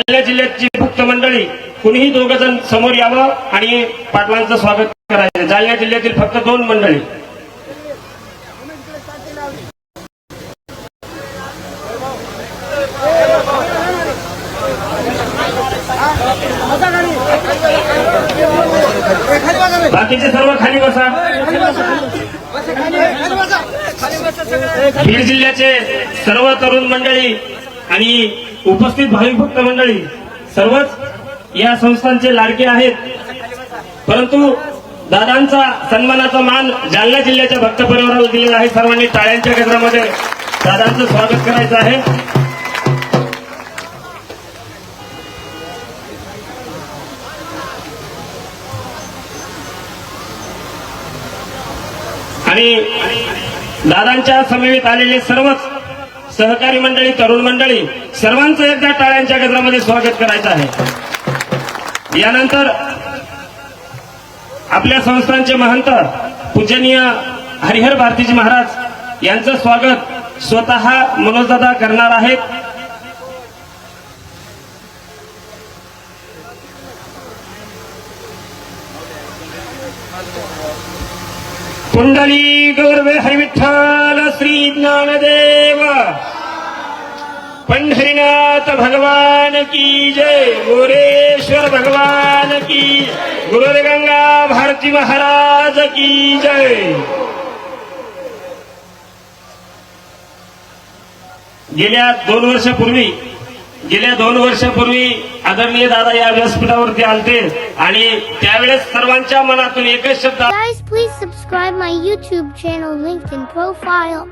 जालना जिल्ह्याची भक्त मंडळी कुणीही दोघ जण समोर यावं आणि पाटलांचं स्वागत करायचं। जालना जिल्ह्यातील फक्त 2 मंडळी। बाकीचे सर्व खाली बसा। बीड जिल्ह्याचे सर्व तरुण मंडळी आणि उपस्थित भाविक भक्त मंडळी सर्वच या संस्थांचे लाडके आहेत, परंतु दादांचा सन्मानाचा मान जालना जिल्ह्याच्या भक्त परिवाराला दिलेला आहे। सर्वांनी टाळ्यांच्या गजरामध्ये दादांचं स्वागत करायचं आहे। आणि दादांच्या समवेत आलेले सर्वच सहकारी मंडळी, तरुण मंडळी सर्वांचं एकदा टाळ्यांच्या गजरामध्ये स्वागत करायचं आहे। यानंतर आपल्या संस्थांचे महंत पूजनीय हरिहर भारतीजी महाराज यांचं स्वागत स्वतः मनोजदादा करणार आहेत। कुंडली गौरवे हरिविठ्ठल श्री ज्ञानदेव पंढरीनाथ भगवान की जय, गोरेश्वर भगवान की, गुरुदेव गंगा भारती महाराज की जय। गेल्या 2 वर्षापूर्वी आदरणीय दादा या व्यासपीठावरती आलते आणि त्यावेळेस सर्वांच्या मनातून एकच शब्द। Guys, please subscribe my YouTube channel linked in profile.